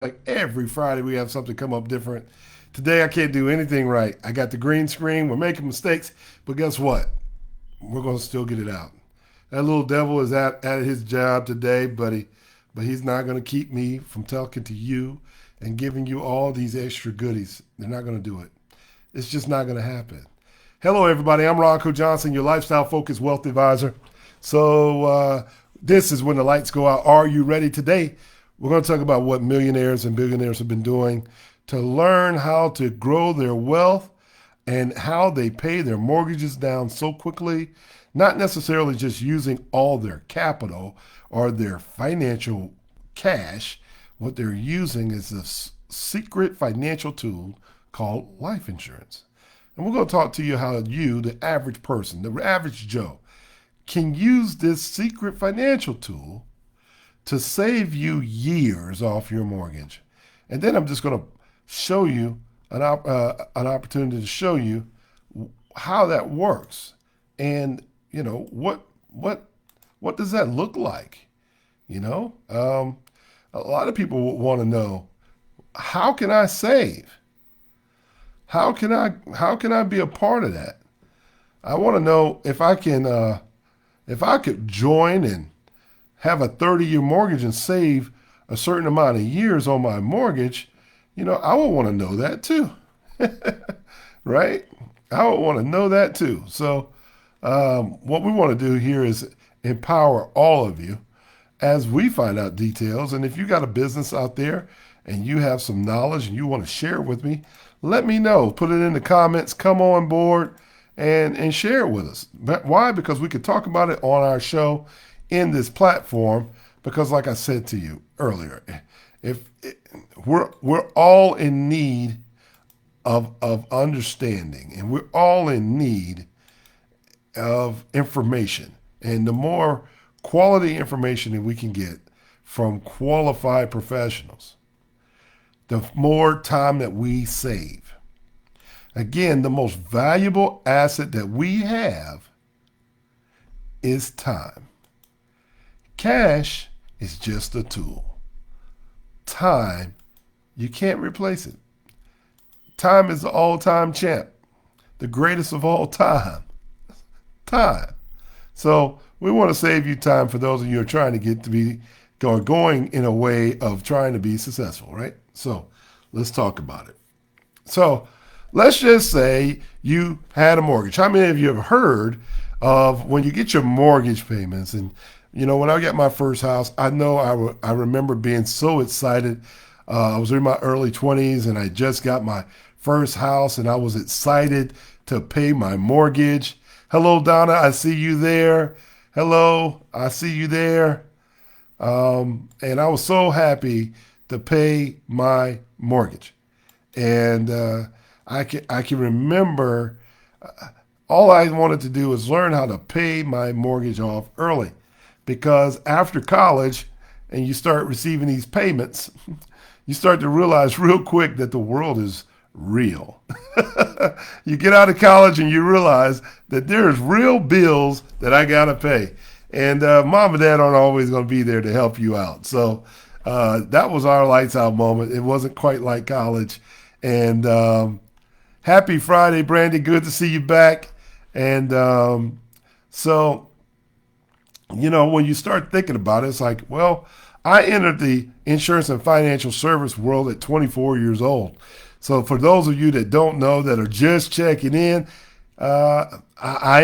like every Friday we have something come up different. Today I can't do anything right. I got the green screen. We're making mistakes, but guess what? We're gonna still get it out. That little devil is at his job today, buddy, but he's not gonna keep me from talking to you and giving you all these extra goodies. They're not gonna do it. It's just not gonna happen. Hello, everybody. I'm Ronco Johnson, your lifestyle focused wealth advisor. This is when the lights go out. Are you ready today? We're going to talk about what millionaires and billionaires have been doing to learn how to grow their wealth and how they pay their mortgages down so quickly, not necessarily just using all their capital or their financial cash. What they're using is a secret financial tool called life insurance. And we're going to talk to you how you, the average person, the average Joe, can use this secret financial tool to save you years off your mortgage. And then I'm just going to show you an opportunity to show you how that works. And, what does that look like? A lot of people want to know, how can I save? How can I be a part of that? I want to know if I could join and have a 30-year mortgage and save a certain amount of years on my mortgage. I would want to know that too. Right? I would want to know that too. So what we want to do here is empower all of you as we find out details. And if you got a business out there and you have some knowledge and you want to share it with me, let me know. Put it in the comments. Come on board and share it with us. Why? Because we could talk about it on our show in this platform. Because, like I said to you earlier, if we're all in need of understanding, and we're all in need of information, and the more quality information that we can get from qualified professionals, the more time that we save. Again, the most valuable asset that we have is time. Cash is just a tool. Time, you can't replace it. Time is the all-time champ, the greatest of all time. Time. So we want to save you time for those of you who are trying to get to be going in a way of trying to be successful, right? So let's talk about it. So let's just say you had a mortgage. How many of you have heard of when you get your mortgage payments? And, when I got my first house, I remember being so excited. I was in my early 20s and I just got my first house and I was excited to pay my mortgage. Hello, Donna. I see you there. Hello. I see you there. And I was so happy to pay my mortgage. And I can remember all I wanted to do was learn how to pay my mortgage off early, because after college and you start receiving these payments, you start to realize real quick that the world is real. You get out of college and you realize that there's real bills that I got to pay. And mom and dad aren't always going to be there to help you out. So that was our lights out moment. It wasn't quite like college. And happy Friday, Brandy. Good to see you back. And when you start thinking about it, it's like, well, I entered the insurance and financial service world at 24 years old. So for those of you that don't know, that are just checking in, I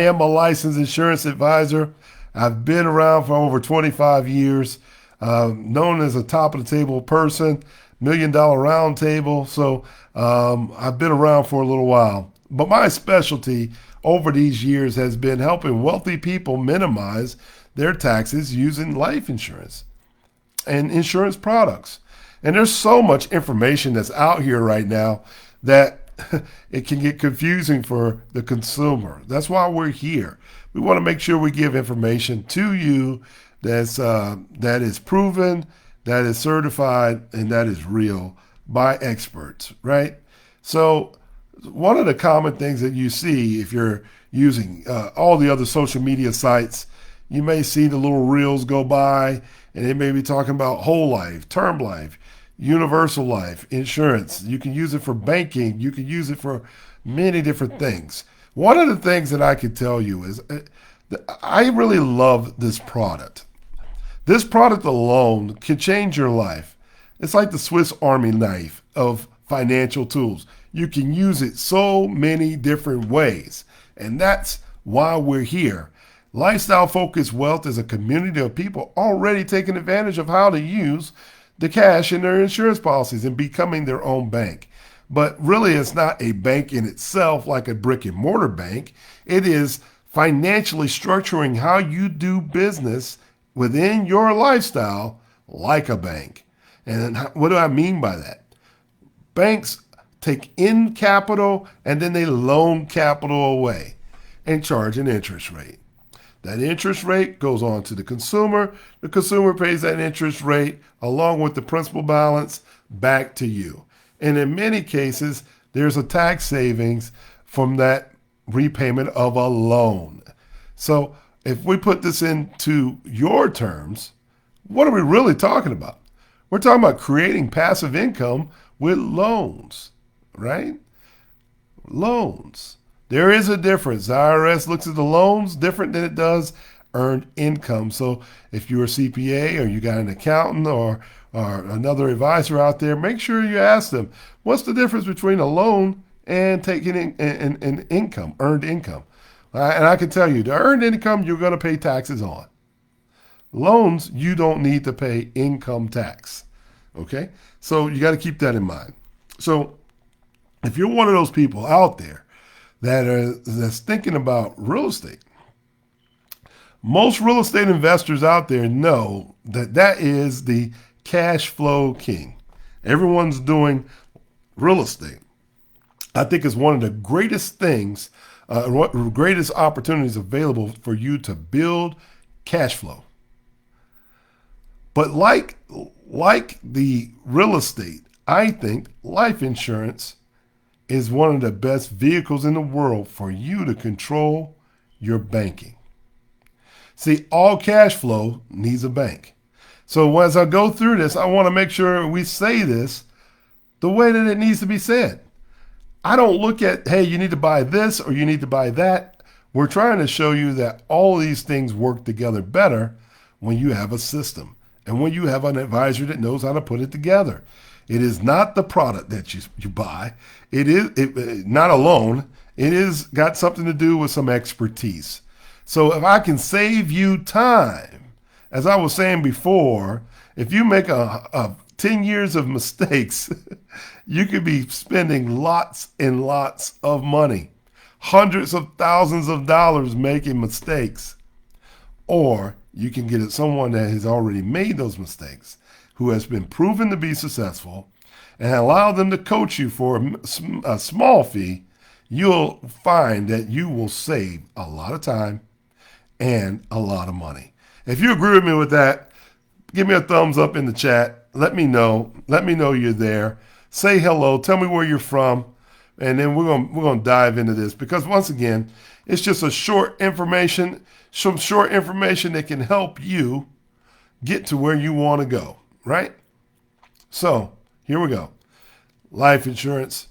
am a licensed insurance advisor. I've been around for over 25 years, known as a top of the table person, $1 million round table. So I've been around for a little while. But my specialty over these years has been helping wealthy people minimize their taxes using life insurance and insurance products. And there's so much information that's out here right now that it can get confusing for the consumer. That's why we're here. We want to make sure we give information to you that is proven, that is certified, and that is real by experts, right? So one of the common things that you see if you're using all the other social media sites, you may see the little reels go by and they may be talking about whole life, term life. universal life insurance. You can use it for banking. You can use it for many different things. One of the things that I could tell you is I really love this product. This product alone can change your life. It's like the Swiss Army knife of financial tools. You can use it so many different ways. And that's why we're here. Lifestyle Focused Wealth is a community of people already taking advantage of how to use the cash in their insurance policies and becoming their own bank. But really, it's not a bank in itself like a brick and mortar bank. It is financially structuring how you do business within your lifestyle like a bank. And what do I mean by that? Banks take in capital and then they loan capital away and charge an interest rate. That interest rate goes on to the consumer. The consumer pays that interest rate along with the principal balance back to you. And in many cases, there's a tax savings from that repayment of a loan. So if we put this into your terms, what are we really talking about? We're talking about creating passive income with loans, right? Loans. There is a difference. The IRS looks at the loans different than it does earned income. So if you're a CPA or you got an accountant or another advisor out there, make sure you ask them, what's the difference between a loan and taking in income, earned income? And I can tell you, the earned income you're going to pay taxes on. Loans, you don't need to pay income tax. Okay? So you got to keep that in mind. So if you're one of those people out there that's thinking about real estate, most real estate investors out there know that is the cash flow king. Everyone's doing real estate. I think it's one of the greatest things, greatest opportunities available for you to build cash flow. But like the real estate, I think life insurance is one of the best vehicles in the world for you to control your banking. See, all cash flow needs a bank. So as I go through this, I want to make sure we say this the way that it needs to be said. I don't look at, hey, you need to buy this or you need to buy that. We're trying to show you that all these things work together better when you have a system and when you have an advisor that knows how to put it together. It is not the product that you buy. It is not a loan. It is got something to do with some expertise. So if I can save you time, as I was saying before, if you make a 10 years of mistakes, you could be spending lots and lots of money, hundreds of thousands of dollars making mistakes. Or you can get someone that has already made those mistakes, who has been proven to be successful, and allow them to coach you for a small fee. You'll find that you will save a lot of time and a lot of money. If you agree with me with that, give me a thumbs up in the chat. Let me know. Let me know you're there. Say hello. Tell me where you're from. And then we're gonna dive into this, because once again, it's just some short information that can help you get to where you want to go, right? So here we go. Life insurance.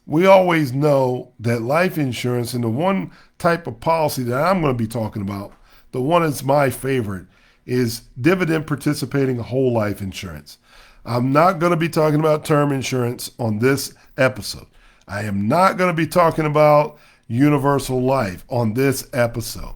We always know that life insurance, and the one type of policy that I'm going to be talking about, the one that's my favorite, is dividend participating whole life insurance. I'm not going to be talking about term insurance on this episode. I am not going to be talking about universal life on this episode.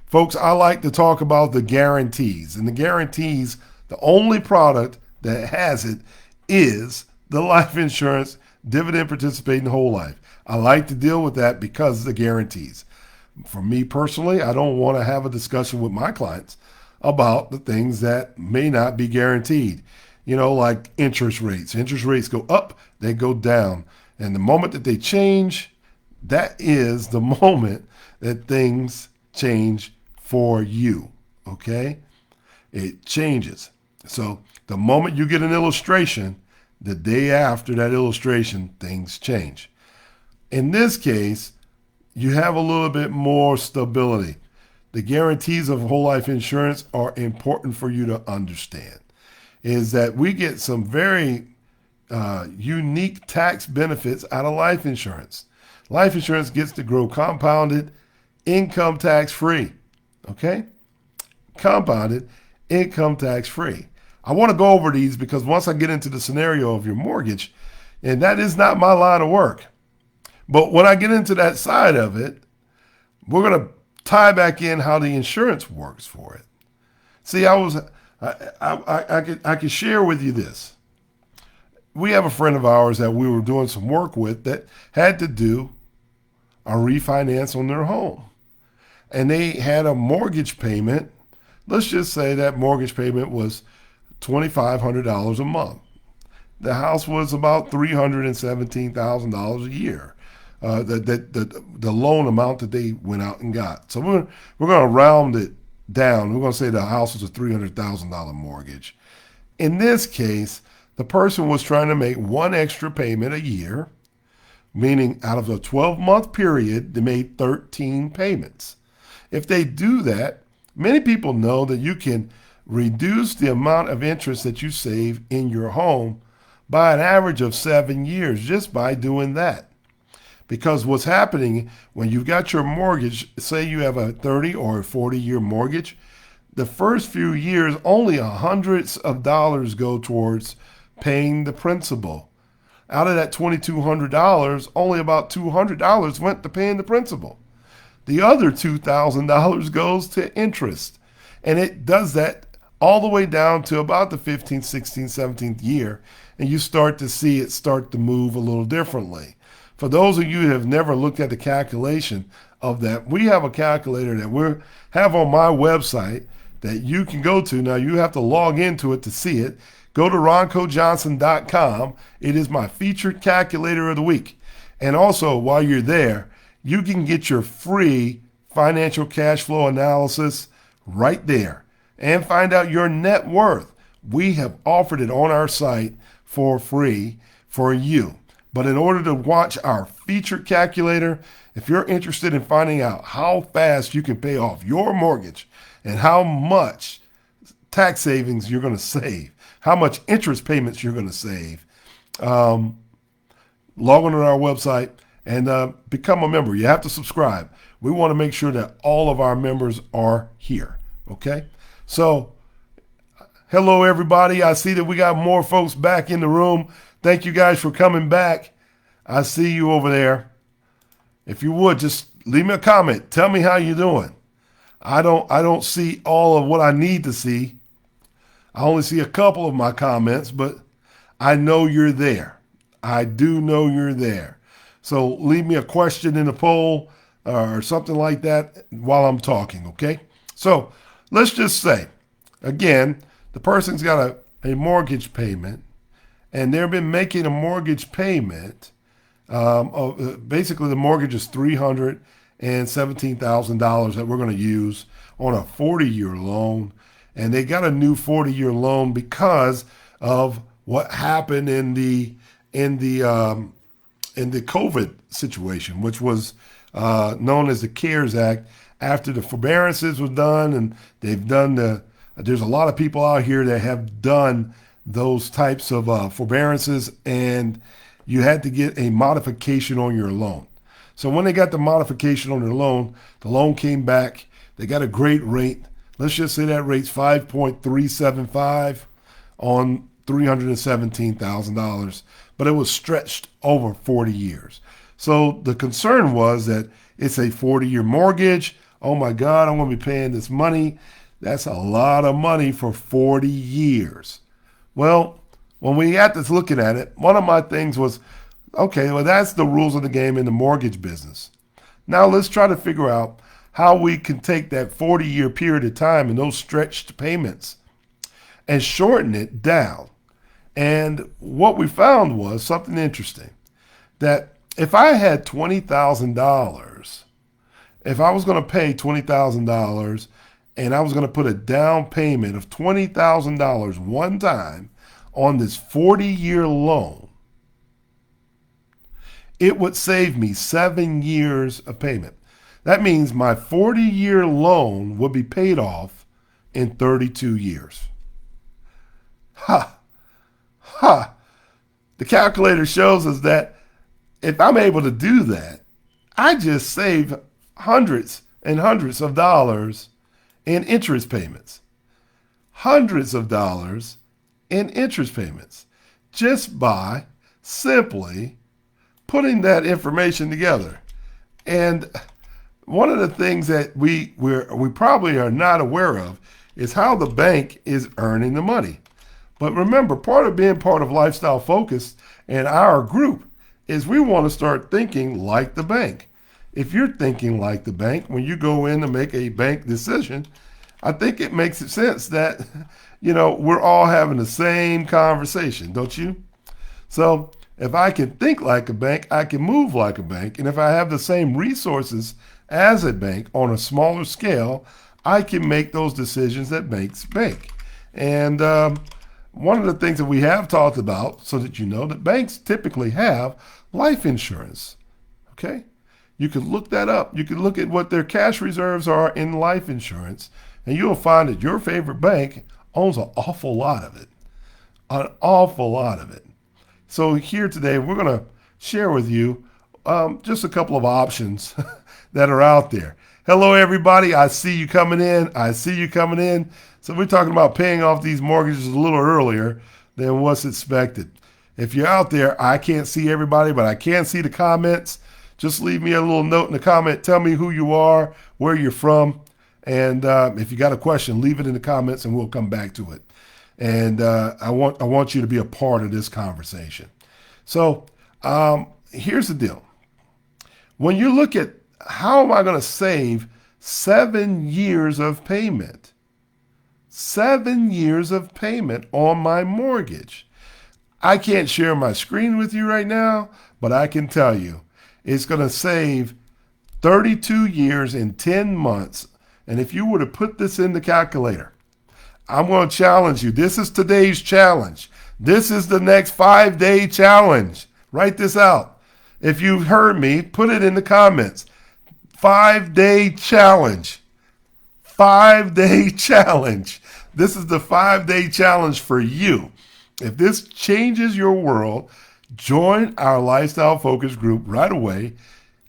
Folks, I like to talk about the guarantees. And the guarantees, the only product that has it is the life insurance dividend participating whole life. I like to deal with that because of the guarantees. For me personally, I don't want to have a discussion with my clients about the things that may not be guaranteed. You know, like interest rates. Interest rates go up, they go down. And the moment that they change, that is the moment that things change for you, okay? It changes. So the moment you get an illustration, the day after that illustration, things change. In this case, you have a little bit more stability. The guarantees of whole life insurance are important for you to understand. is that we get some very unique tax benefits out of life insurance. Life insurance gets to grow compounded, income tax free. Okay? Compounded, income tax free. I want to go over these because once I get into the scenario of your mortgage, and that is not my line of work, but when I get into that side of it, we're going to tie back in how the insurance works for it. See, I could share with you this. We have a friend of ours that we were doing some work with that had to do a refinance on their home. And they had a mortgage payment. Let's just say that mortgage payment was $2,500 a month. The house was about $317,000 a year. The loan amount that they went out and got. So we're going to round it down. We're going to say the house was a $300,000 mortgage. In this case, the person was trying to make one extra payment a year, meaning out of a 12-month period, they made 13 payments. If they do that, many people know that you can reduce the amount of interest that you save in your home by an average of 7 years just by doing that. Because what's happening when you've got your mortgage, say you have a 30 or a 40-year mortgage, the first few years only hundreds of dollars go towards paying the principal. Out of that $2,200, only about $200 went to paying the principal. The other $2,000 goes to interest. And it does that all the way down to about the 15th, 16th, 17th year. And you start to see it start to move a little differently. For those of you who have never looked at the calculation of that, we have a calculator that we have on my website that you can go to. Now, you have to log into it to see it. Go to roncojohnson.com. It is my featured calculator of the week. And also, while you're there, you can get your free financial cash flow analysis right there and find out your net worth. We have offered it on our site for free for you. But in order to watch our featured calculator, if you're interested in finding out how fast you can pay off your mortgage and how much tax savings you're going to save, how much interest payments you're going to save, log on to our website and become a member. You have to subscribe. We want to make sure that all of our members are here. Okay? So, hello, everybody. I see that we got more folks back in the room. Thank you guys for coming back. I see you over there. If you would, just leave me a comment. Tell me how you're doing. I don't see all of what I need to see. I only see a couple of my comments, but I know you're there. I do know you're there. So leave me a question in the poll or something like that while I'm talking, okay? So let's just say, again, the person's got a mortgage payment, and they've been making a mortgage payment. Basically, the mortgage is $317,000 that we're going to use on a 40-year loan. And they got a new 40-year loan because of what happened in the COVID situation, which was known as the CARES Act. After the forbearances was done, and they've done there's a lot of people out here that have done those types of forbearances, and you had to get a modification on your loan. So when they got the modification on their loan, the loan came back. They got a great rate. Let's just say that rate's 5.375 on $317,000, but it was stretched over 40 years. So the concern was that it's a 40-year mortgage. Oh my God, I'm going to be paying this money. That's a lot of money for 40 years. Well, when we got this looking at it, one of my things was, okay, well, that's the rules of the game in the mortgage business. Now let's try to figure out how we can take that 40-year period of time and those stretched payments and shorten it down. And what we found was something interesting, that if I had $20,000, if I was going to pay $20,000 and I was going to put a down payment of $20,000 one time on this 40-year loan, it would save me 7 years of payment. That means my 40-year loan would be paid off in 32 years. Ha, ha. The calculator shows us that if I'm able to do that, I just save hundreds and hundreds of dollars in interest payments. Hundreds of dollars in interest payments just by simply putting that information together. And one of the things that we probably are not aware of is how the bank is earning the money. But remember, part of being part of Lifestyle Focus and our group is we want to start thinking like the bank. If you're thinking like the bank, when you go in to make a bank decision, I think it makes sense that, we're all having the same conversation, don't you? So if I can think like a bank, I can move like a bank. And if I have the same resources as a bank on a smaller scale, I can make those decisions that banks make. And one of the things that we have talked about, so that you know, that banks typically have life insurance. Okay? You can look that up. You can look at what their cash reserves are in life insurance, and you'll find that your favorite bank owns an awful lot of it. An awful lot of it. So here today, we're going to share with you just a couple of options that are out there. Hello, everybody. I see you coming in. So we're talking about paying off these mortgages a little earlier than what's expected. If you're out there, I can't see everybody, but I can see the comments. Just leave me a little note in the comment. Tell me who you are, where you're from. And if you got a question, leave it in the comments and we'll come back to it. And I want you to be a part of this conversation. So here's the deal. When you look at how am I going to save 7 years of payment, 7 years of payment on my mortgage. I can't share my screen with you right now, but I can tell you it's going to save 32 years in 10 months. And if you were to put this in the calculator, I'm going to challenge you. This is today's challenge. This is the next 5-day challenge. Write this out. If you've heard me, put it in the comments. 5-day challenge. 5-day challenge. This is the 5-day challenge for you. If this changes your world, join our Lifestyle Focus group right away.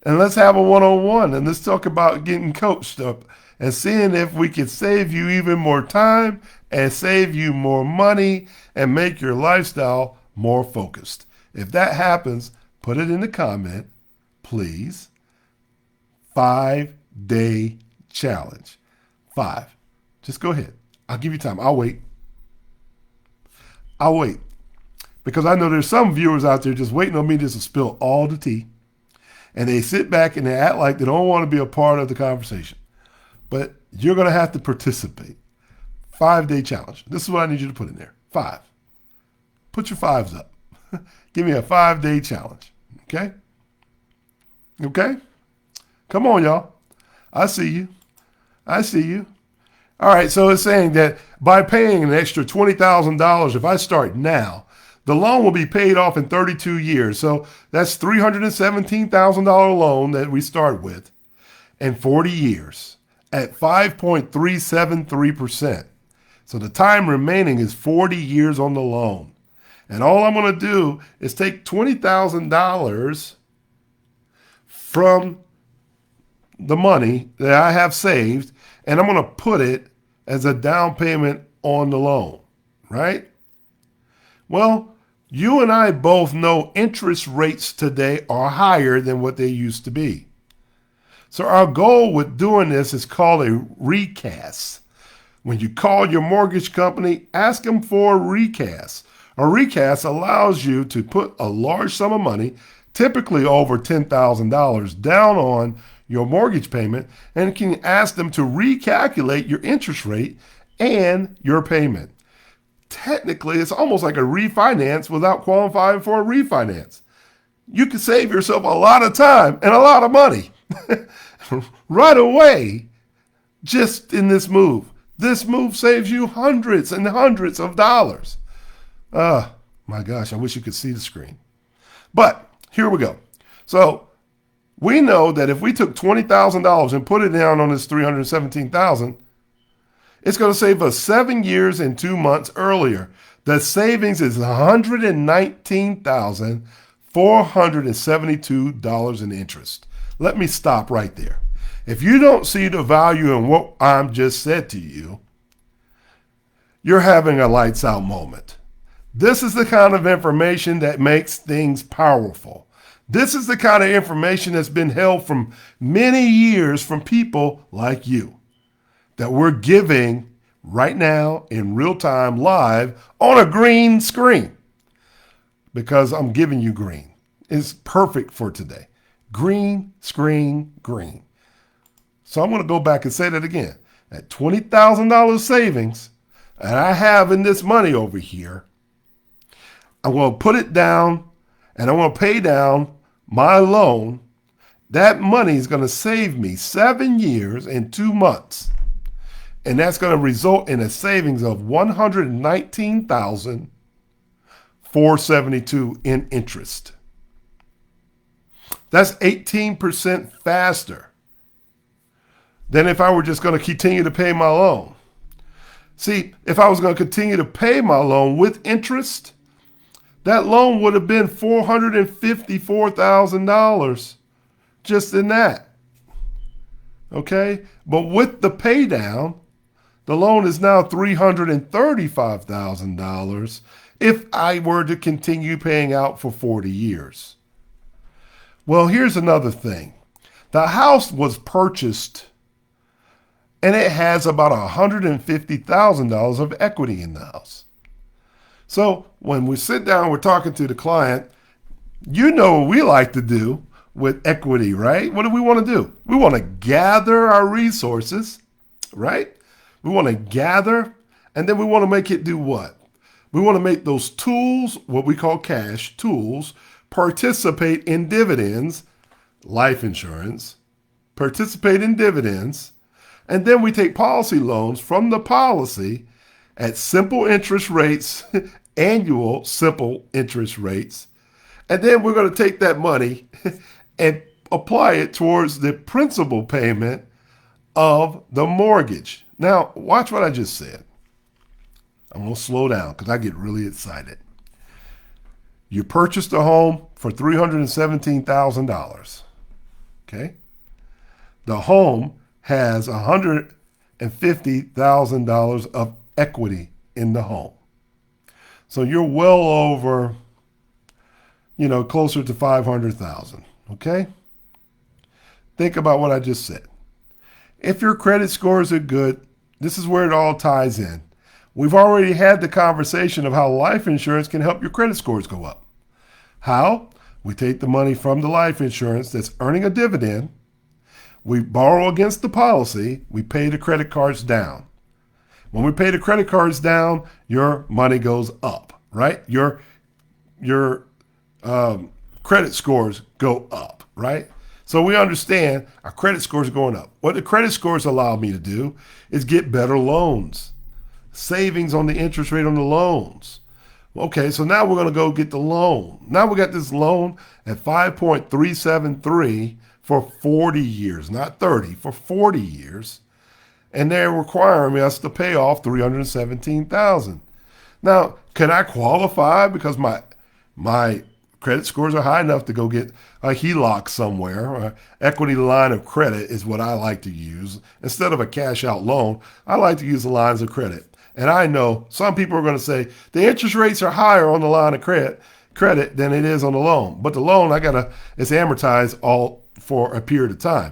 And let's have a one-on-one. And let's talk about getting coached up and seeing if we can save you even more time and save you more money and make your lifestyle more focused. If that happens, put it in the comment, please. 5-day challenge. 5. Just go ahead. I'll give you time. I'll wait. Because I know there's some viewers out there just waiting on me just to spill all the tea. And they sit back and they act like they don't want to be a part of the conversation. But you're going to have to participate. 5-day challenge. This is what I need you to put in there. 5. Put your 5s up. Give me a 5-day challenge. Okay? Okay? Come on, y'all. I see you. All right, so it's saying that by paying an extra $20,000, if I start now, the loan will be paid off in 32 years. So that's $317,000 loan that we start with in 40 years at 5.373%. So the time remaining is 40 years on the loan. And all I'm going to do is take $20,000 from the money that I have saved, and I'm going to put it as a down payment on the loan, right? Well, you and I both know interest rates today are higher than what they used to be. So our goal with doing this is called a recast. When you call your mortgage company, ask them for a recast. A recast allows you to put a large sum of money, typically over $10,000, down on your mortgage payment, and can ask them to recalculate your interest rate and your payment. Technically, it's almost like a refinance without qualifying for a refinance. You can save yourself a lot of time and a lot of money right away just in this move. This move saves you hundreds and hundreds of dollars. My gosh, I wish you could see the screen. But here we go. So we know that if we took $20,000 and put it down on this $317,000, it's going to save us 7 years and 2 months earlier. The savings is $119,472 in interest. Let me stop right there. If you don't see the value in what I'm just said to you, you're having a lights out moment. This is the kind of information that makes things powerful. This is the kind of information that's been held from many years from people like you that we're giving right now in real time live on a green screen because I'm giving you green. It's perfect for today. Green screen, green. So I'm going to go back and say that again. At $20,000 savings, and I have in this money over here, I'm going to put it down and I'm going to pay down my loan. That money is going to save me 7 years and 2 months. And that's going to result in a savings of $119,472 in interest. That's 18% faster than if I were just going to continue to pay my loan. See, if I was going to continue to pay my loan with interest, that loan would have been $454,000 just in that. Okay? But with the pay down, the loan is now $335,000 if I were to continue paying out for 40 years. Well, here's another thing. The house was purchased and it has about $150,000 of equity in the house. So when we sit down, we're talking to the client, you know what we like to do with equity, right? What do we want to do? We want to gather our resources, right? We want to gather, and then we want to make it do what? We want to make those tools, what we call cash tools, participate in dividends, life insurance, participate in dividends, and then we take policy loans from the policy at simple interest rates, annual simple interest rates, and then we're going to take that money and apply it towards the principal payment of the mortgage. Now, watch what I just said. I'm going to slow down because I get really excited. You purchased a home for $317,000. Okay? The home has $150,000 of equity in the home. So you're well over, closer to $500,000. Okay? Think about what I just said. If your credit scores are good, this is where it all ties in. We've already had the conversation of how life insurance can help your credit scores go up. How? We take the money from the life insurance that's earning a dividend. We borrow against the policy. We pay the credit cards down. When we pay the credit cards down, your money goes up, right? Your credit scores go up, right? So we understand our credit scores are going up. What the credit scores allow me to do is get better loans, savings on the interest rate on the loans. Okay, so now we're going to go get the loan. Now we got this loan at 5.373 for 40 years, not 30, for 40 years. And they're requiring us to pay off $317,000. Now, can I qualify because my credit scores are high enough to go get a HELOC somewhere? Equity line of credit is what I like to use. Instead of a cash out loan, I like to use the lines of credit. And I know some people are going to say the interest rates are higher on the line of credit than it is on the loan. But the loan, it's amortized all for a period of time.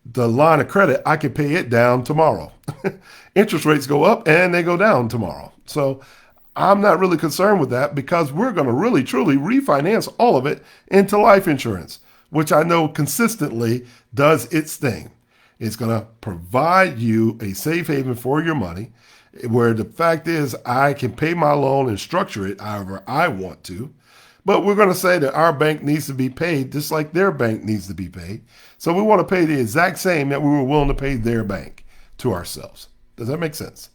The line of credit, I can pay it down tomorrow. Interest rates go up and they go down tomorrow. So I'm not really concerned with that because we're going to really, truly refinance all of it into life insurance, which I know consistently does its thing. It's going to provide you a safe haven for your money, where the fact is I can pay my loan and structure it however I want to. But we're going to say that our bank needs to be paid just like their bank needs to be paid. So we want to pay the exact same that we were willing to pay their bank to ourselves. Does that make sense?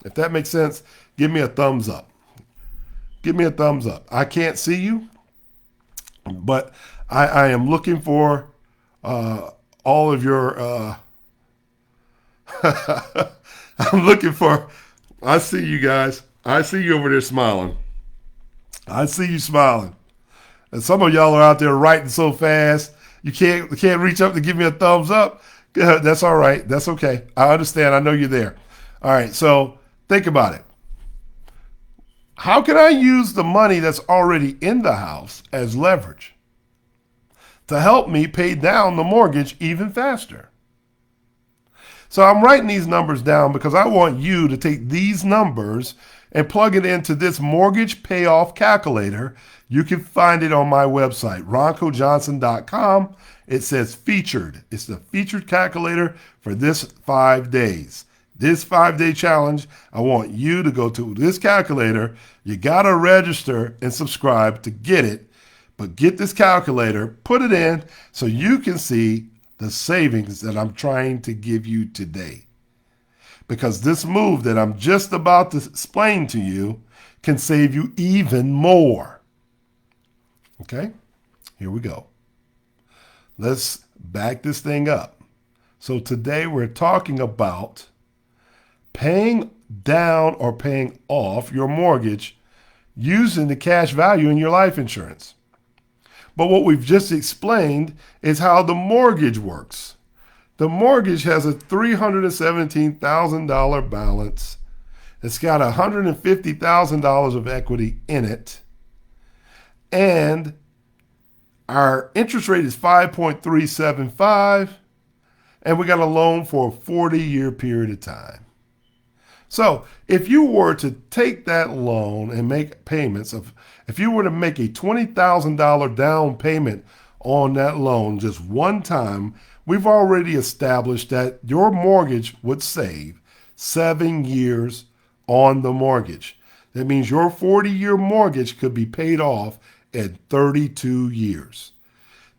If that makes sense, give me a thumbs up. Give me a thumbs up. I can't see you, but I am looking for all of your, I'm looking for, I see you guys. I see you over there smiling. I see you smiling. And some of y'all are out there writing so fast, you can't reach up to give me a thumbs up. That's all right. That's okay. I understand. I know you're there. All right. So think about it. How can I use the money that's already in the house as leverage to help me pay down the mortgage even faster? So I'm writing these numbers down because I want you to take these numbers and plug it into this mortgage payoff calculator. You can find it on my website, roncojohnson.com. It says featured. It's the featured calculator for this 5 days. This 5-day challenge, I want you to go to this calculator. You got to register and subscribe to get it. But get this calculator, put it in so you can see the savings that I'm trying to give you today. Because this move that I'm just about to explain to you can save you even more. Okay, here we go. Let's back this thing up. So today we're talking about paying down or paying off your mortgage using the cash value in your life insurance. But what we've just explained is how the mortgage works. The mortgage has a $317,000 balance. It's got $150,000 of equity in it. And our interest rate is 5.375. And we got a loan for a 40-year period of time. So if you were to take that loan and make payments if you were to make a $20,000 down payment on that loan just one time, we've already established that your mortgage would save 7 years on the mortgage. That means your 40-year mortgage could be paid off in 32 years.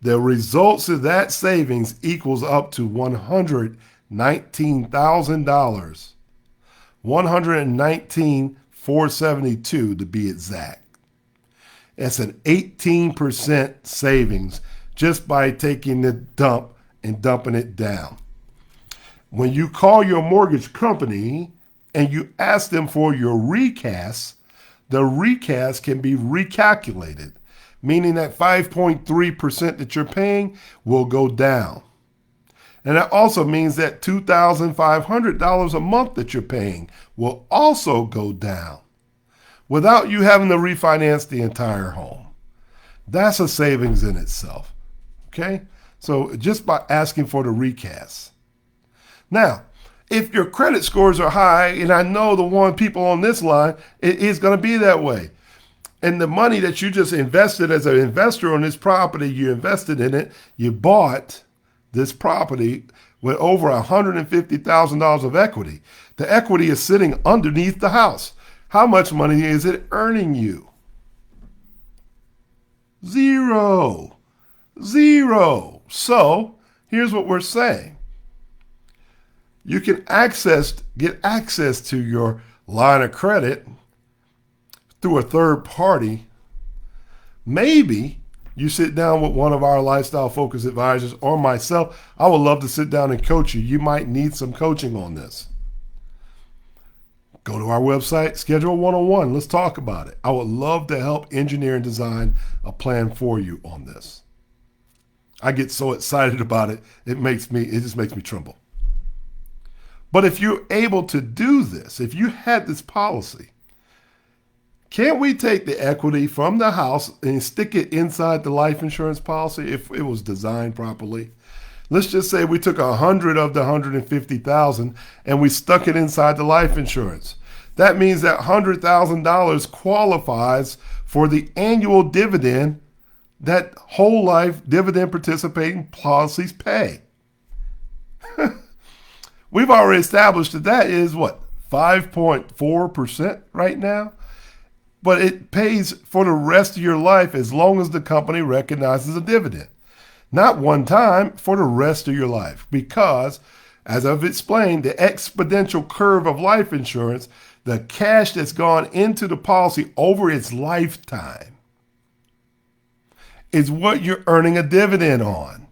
The results of that savings equals up to $119,000. $119,472 to be exact. It's an 18% savings just by taking the dump and dumping it down. When you call your mortgage company and you ask them for your recast, the recast can be recalculated, meaning that 5.3% that you're paying will go down. And that also means that $2,500 a month that you're paying will also go down without you having to refinance the entire home. That's a savings in itself. Okay? So just by asking for the recast. Now, if your credit scores are high, and I know the one people on this line, it is going to be that way. And the money that you just invested as an investor on this property, you invested in it, you bought this property with over $150,000 of equity. The equity is sitting underneath the house. How much money is it earning you? Zero. So here's what we're saying. You can get access to your line of credit through a third party. Maybe you sit down with one of our lifestyle focus advisors or myself. I would love to sit down and coach you. You might need some coaching on this. Go to our website, schedule a one-on-one. Let's talk about it. I would love to help engineer and design a plan for you on this. I get so excited about it. It just makes me tremble. But if you're able to do this, if you had this policy, can't we take the equity from the house and stick it inside the life insurance policy if it was designed properly? Let's just say we took 100 of the 150,000 and we stuck it inside the life insurance. That means that $100,000 qualifies for the annual dividend that whole life dividend participating policies pay. We've already established that is what, 5.4% right now? But it pays for the rest of your life as long as the company recognizes a dividend. Not one time, for the rest of your life. Because, as I've explained, the exponential curve of life insurance, the cash that's gone into the policy over its lifetime, is what you're earning a dividend on.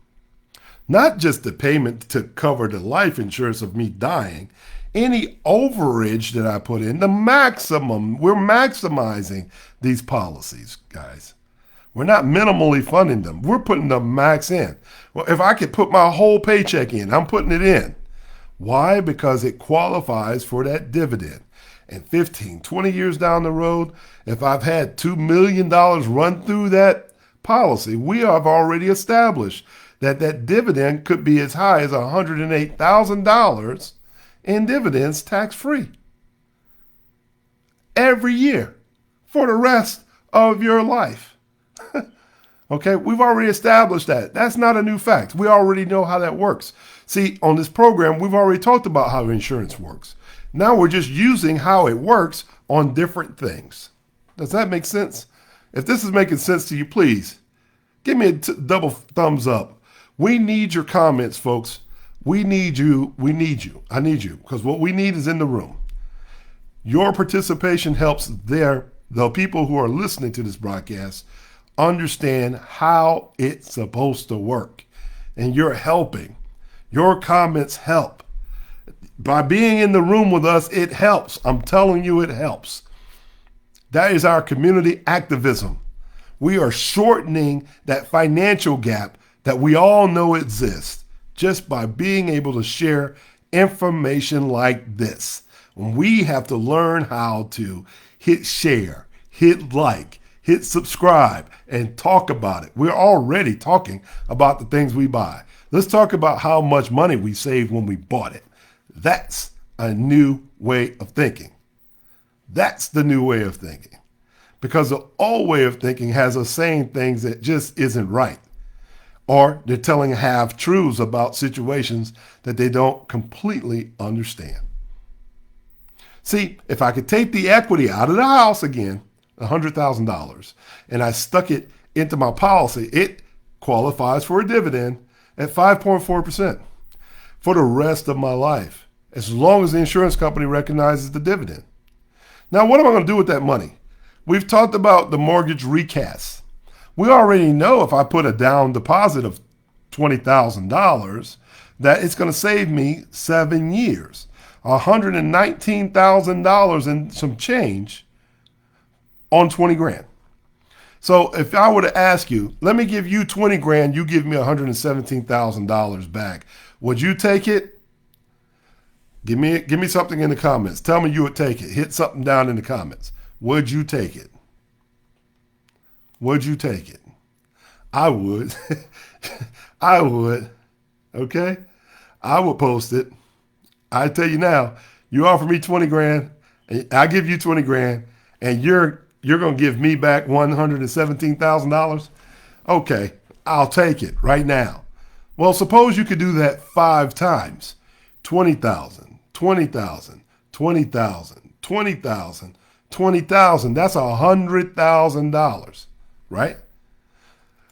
Not just the payment to cover the life insurance of me dying. any overage that I put in, the maximum, we're maximizing these policies, guys. We're not minimally funding them. We're putting the max in. Well, if I could put my whole paycheck in, I'm putting it in. Why? Because it qualifies for that dividend. And 15, 20 years down the road, if I've had $2 million run through that policy, we have already established that that dividend could be as high as $108,000 in dividends tax-free every year for the rest of your life. Okay, we've already established that. That's not a new fact. We already know how that works. See, on this program, we've already talked about how insurance works. Now we're just using how it works on different things. Does that make sense? If this is making sense to you, please give me a double thumbs up. We need your comments, folks. We need you. We need you. I need you, because what we need is in the room. Your participation helps the people who are listening to this broadcast understand how it's supposed to work. And you're helping. Your comments help. By being in the room with us, it helps. I'm telling you, it helps. That is our community activism. We are shortening that financial gap that we all know exists just by being able to share information like this. We have to learn how to hit share, hit like, hit subscribe, and talk about it. We're already talking about the things we buy. Let's talk about how much money we saved when we bought it. That's a new way of thinking. That's the new way of thinking. Because the old way of thinking has us saying things that just isn't right. Or they're telling half-truths about situations that they don't completely understand. See, if I could take the equity out of the house again, $100,000, and I stuck it into my policy, it qualifies for a dividend at 5.4% for the rest of my life, as long as the insurance company recognizes the dividend. Now, what am I going to do with that money? We've talked about the mortgage recast. We already know if I put a down deposit of $20,000, that it's going to save me 7 years, $119,000 and some change on 20 grand. So if I were to ask you, let me give you 20 grand, you give me $117,000 back, would you take it? Give me something in the comments. Tell me you would take it. Hit something down in the comments. Would you take it? Would you take it? I would. I would. Okay? I would post it. I tell you now, you offer me 20 grand, and I give you 20 grand, and you're going to give me back $117,000? Okay, I'll take it right now. Well, suppose you could do that 5 times. 20,000, 20,000, 20,000, 20,000, 20,000. That's $100,000, right?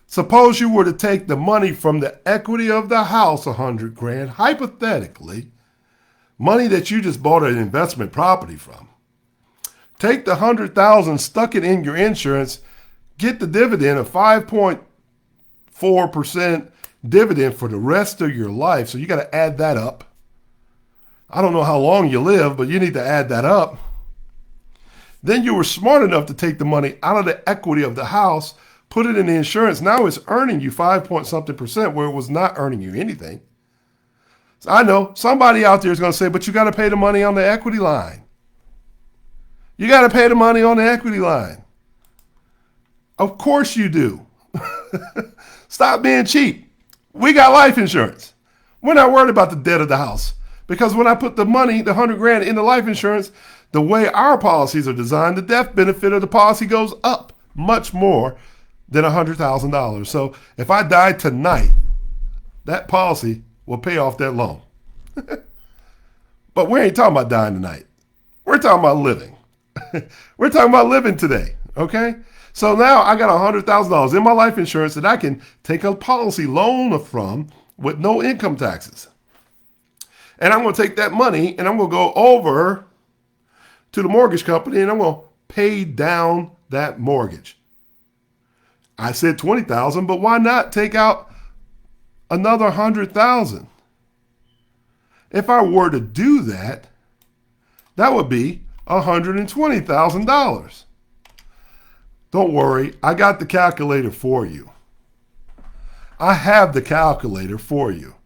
Suppose you were to take the money from the equity of the house, 100 grand, hypothetically, money that you just bought an investment property from. Take the 100,000, stuck it in your insurance, get the dividend of 5.4% dividend for the rest of your life. So you got to add that up. I don't know how long you live, but you need to add that up. Then you were smart enough to take the money out of the equity of the house, put it in the insurance. Now it's earning you 5-point-something% where it was not earning you anything. So I know somebody out there is going to say, but you got to pay the money on the equity line. You got to pay the money on the equity line. Of course you do. Stop being cheap. We got life insurance. We're not worried about the debt of the house. Because when I put the money, the 100 grand in the life insurance, the way our policies are designed, the death benefit of the policy goes up much more than $100,000. So if I die tonight, that policy will pay off that loan. But we ain't talking about dying tonight. We're talking about living. We're talking about living today, okay? So now I got $100,000 in my life insurance that I can take a policy loan from with no income taxes. And I'm going to take that money and I'm going to go over to the mortgage company and I'm going to pay down that mortgage. I said 20,000, but why not take out another 100,000? If I were to do that, That would be $120,000. Don't worry, I got the calculator for you. I have the calculator for you.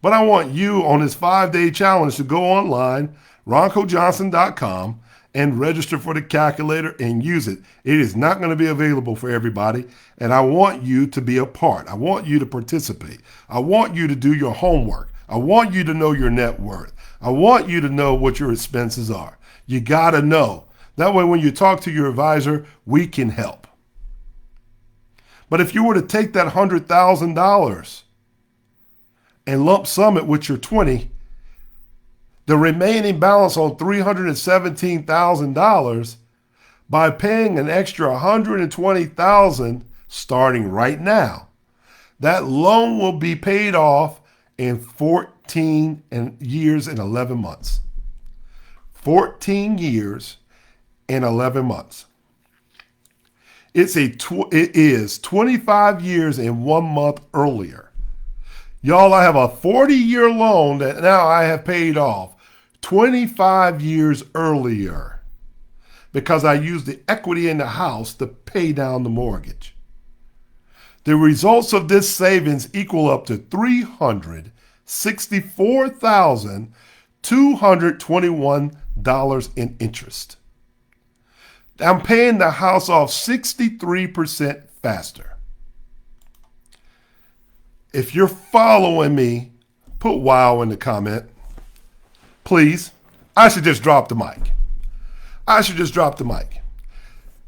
But I want you on this 5-day challenge to go online, roncojohnson.com, and register for the calculator and use it. It is not going to be available for everybody, and I want you to be a part. I want you to participate. I want you to do your homework. I want you to know your net worth. I want you to know what your expenses are. You got to know. That way when you talk to your advisor, we can help. But if you were to take that $100,000 and lump sum it with your 20, the remaining balance on $317,000, by paying an extra $120,000 starting right now, that loan will be paid off in 14 years and 11 months. 14 years and 11 months. It is 25 years and 1 month earlier. Y'all, I have a 40-year loan that now I have paid off 25 years earlier because I used the equity in the house to pay down the mortgage. The results of this savings equal up to $364,221 in interest. I'm paying the house off 63% faster. If you're following me, put wow in the comment. Please. I should just drop the mic.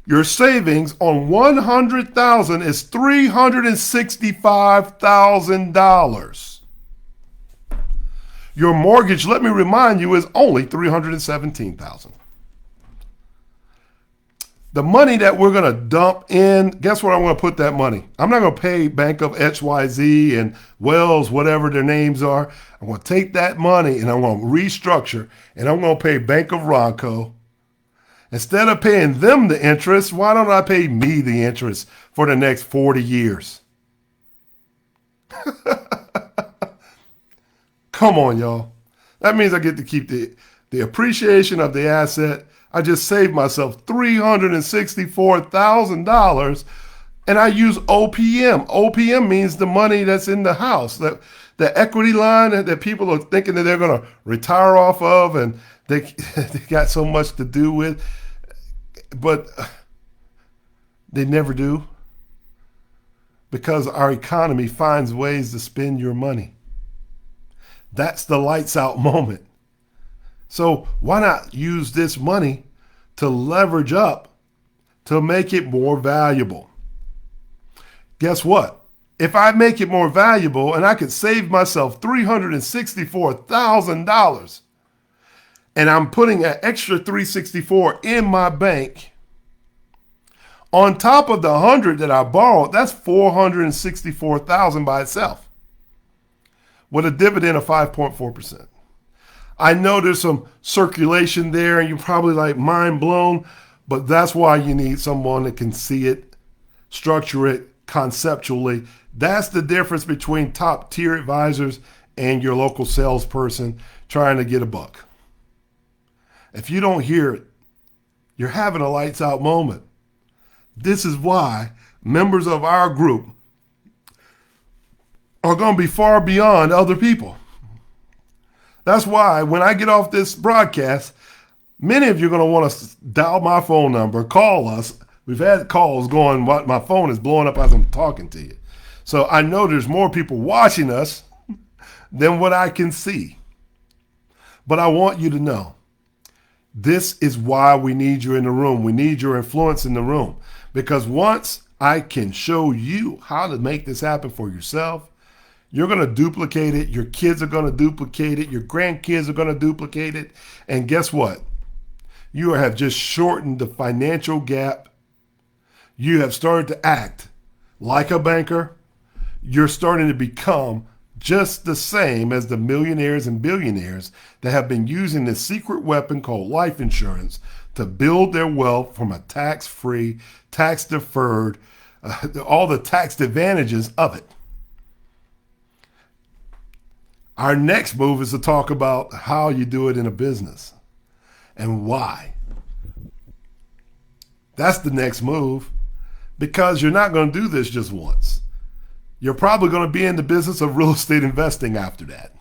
Your savings on $100,000 is $365,000. Your mortgage, let me remind you, is only $317,000. The money that we're going to dump in, guess where I'm going to put that money? I'm not going to pay Bank of XYZ and Wells, whatever their names are. I'm going to take that money and I'm going to restructure, and I'm going to pay Bank of Ronco. Instead of paying them the interest, why don't I pay me the interest for the next 40 years? Come on, y'all. That means I get to keep the appreciation of the asset. I just saved myself $364,000, and I use OPM. OPM means the money that's in the house, the equity line that people are thinking that they're going to retire off of, and they got so much to do with, but they never do, because our economy finds ways to spend your money. That's the lights out moment. So why not use this money to leverage up to make it more valuable? Guess what? If I make it more valuable and I could save myself $364,000 and I'm putting an extra $364 in my bank, on top of the $100 that I borrowed, that's $464,000 by itself with a dividend of 5.4%. I know there's some circulation there and you're probably like mind blown, but that's why you need someone that can see it, structure it conceptually. That's the difference between top tier advisors and your local salesperson trying to get a buck. If you don't hear it, you're having a lights out moment. This is why members of our group are going to be far beyond other people. That's why when I get off this broadcast, many of you are going to want to dial my phone number, call us. We've had calls going, my phone is blowing up as I'm talking to you. So I know there's more people watching us than what I can see. But I want you to know, this is why we need you in the room. We need your influence in the room. Because once I can show you how to make this happen for yourself, you're going to duplicate it. Your kids are going to duplicate it. Your grandkids are going to duplicate it. And guess what? You have just shortened the financial gap. You have started to act like a banker. You're starting to become just the same as the millionaires and billionaires that have been using this secret weapon called life insurance to build their wealth from a tax-free, tax-deferred, all the tax advantages of it. Our next move is to talk about how you do it in a business. and why. That's the next move, because you're not going to do this just once. You're probably going to be in the business of real estate investing after that.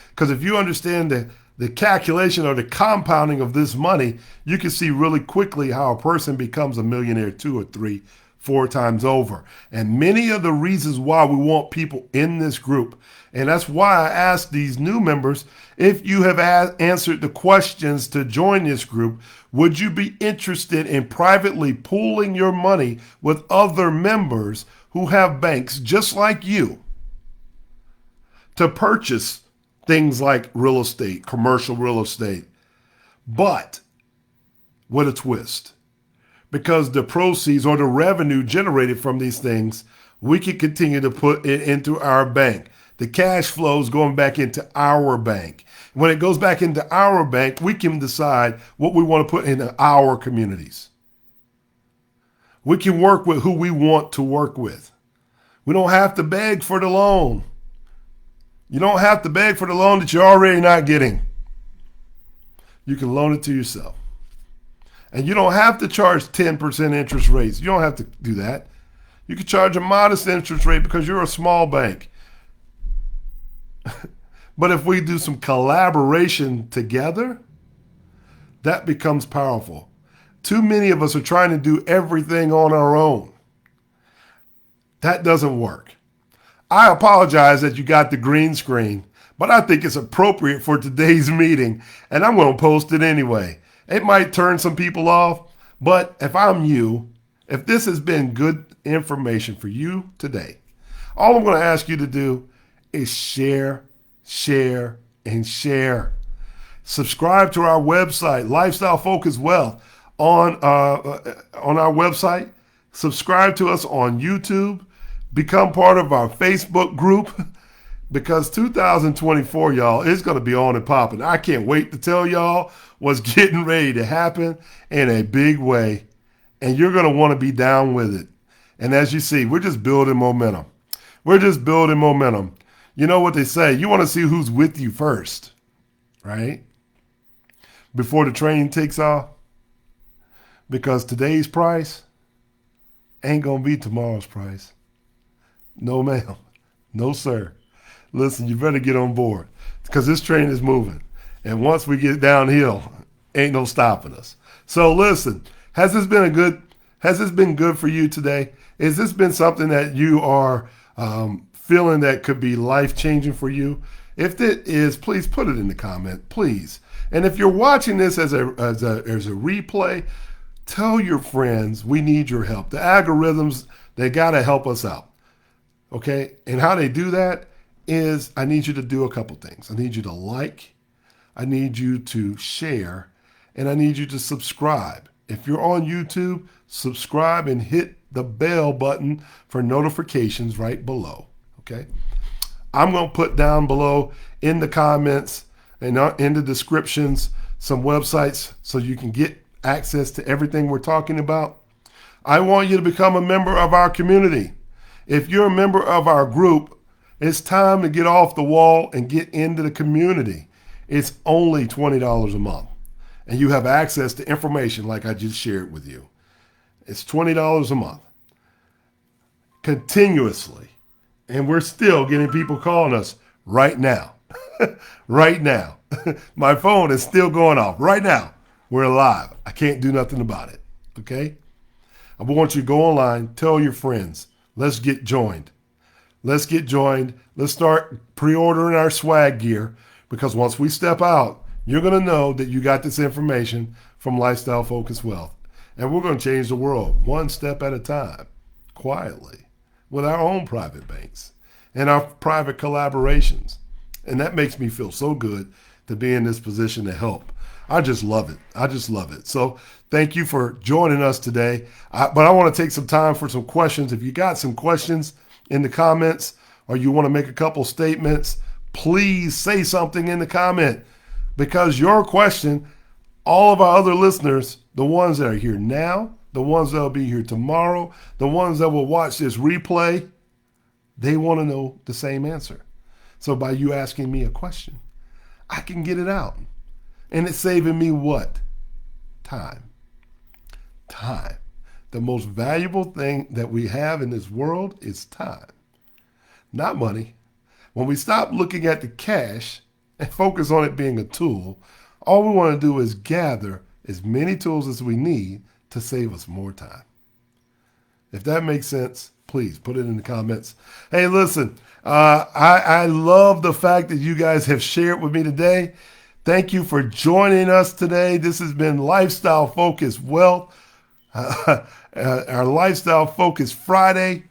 Because if you understand the calculation or the compounding of this money, you can see really quickly how a person becomes a millionaire 2 or 3, 4 times over. And many of the reasons why we want people in this group, and that's why I asked these new members, if you have answered the questions to join this group, would you be interested in privately pooling your money with other members who have banks just like you to purchase things like real estate, commercial real estate, but with a twist? Because the proceeds or the revenue generated from these things, we can continue to put it into our bank. The cash flow is going back into our bank. When it goes back into our bank, we can decide what we want to put into our communities. We can work with who we want to work with. We don't have to beg for the loan. You don't have to beg for the loan that you're already not getting. You can loan it to yourself. And you don't have to charge 10% interest rates. You don't have to do that. You can charge a modest interest rate because you're a small bank. But if we do some collaboration together, that becomes powerful. Too many of us are trying to do everything on our own. That doesn't work. I apologize that you got the green screen, but I think it's appropriate for today's meeting, and I'm going to post it anyway. It might turn some people off, but if I'm you, if this has been good information for you today, all I'm going to ask you to do is share, share, and share. Subscribe to our website, Lifestyle Focus Wealth, on our website. Subscribe to us on YouTube. Become part of our Facebook group, because 2024, y'all, is going to be on and popping. I can't wait to tell y'all what's getting ready to happen in a big way, and you're going to want to be down with it. And as you see, we're just building momentum. We're just building momentum. You know what they say, you want to see who's with you first, right? Before the train takes off, because today's price ain't going to be tomorrow's price. No, ma'am. No, sir. Listen, you better get on board, because this train is moving. And once we get downhill, ain't no stopping us. So listen, has this been good for you today? Has this been something that you are feeling that could be life-changing for you? If it is, please put it in the comment, please. And if you're watching this as a replay, tell your friends we need your help. The algorithms, they got to help us out. Okay, and how they do that is I need you to do a couple things. I need you to like, I need you to share, and I need you to subscribe. If you're on YouTube, subscribe and hit the bell button for notifications right below. Okay, I'm going to put down below in the comments and in the descriptions some websites so you can get access to everything we're talking about. I want you to become a member of our community. If you're a member of our group, it's time to get off the wall and get into the community. It's only $20 a month, and you have access to information like I just shared with you. It's $20 a month, continuously, and we're still getting people calling us right now. Right now. My phone is still going off. Right now, we're alive. I can't do nothing about it, okay? I want you to go online, tell your friends. Let's get joined. Let's get joined. Let's start pre-ordering our swag gear, because once we step out, you're going to know that you got this information from Lifestyle Focus Wealth. And we're going to change the world one step at a time, quietly, with our own private banks and our private collaborations. And that makes me feel so good to be in this position to help. I just love it. I just love it. So thank you for joining us today. But I want to take some time for some questions. If you got some questions in the comments, or you want to make a couple statements, please say something in the comment, because your question, all of our other listeners, the ones that are here now, the ones that will be here tomorrow, the ones that will watch this replay, they want to know the same answer. So by you asking me a question, I can get it out. And it's saving me what? Time. Time. The most valuable thing that we have in this world is time, not money. When we stop looking at the cash and focus on it being a tool, all we want to do is gather as many tools as we need to save us more time. If that makes sense, please put it in the comments. Hey, listen, I love the fact that you guys have shared with me today. Thank you for joining us today. This has been Lifestyle Focused Wealth, our Lifestyle Focused Friday.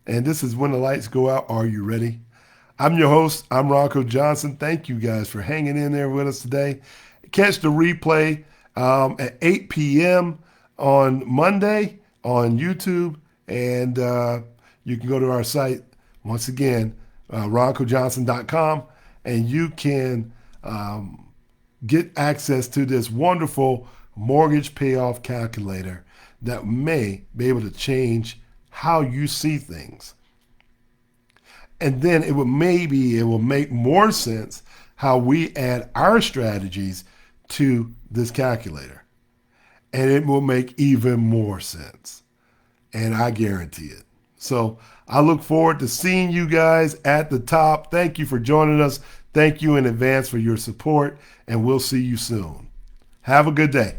And this is When the Lights Go Out. Are you ready? I'm your host. I'm Ronco Johnson. Thank you guys for hanging in there with us today. Catch the replay at 8 p.m. on Monday on YouTube. And you can go to our site, once again, roncojohnson.com, and you can get access to this wonderful mortgage payoff calculator that may be able to change how you see things. And then it will make more sense how we add our strategies to this calculator. And it will make even more sense. And I guarantee it. So I look forward to seeing you guys at the top. Thank you for joining us. Thank you in advance for your support. And we'll see you soon. Have a good day.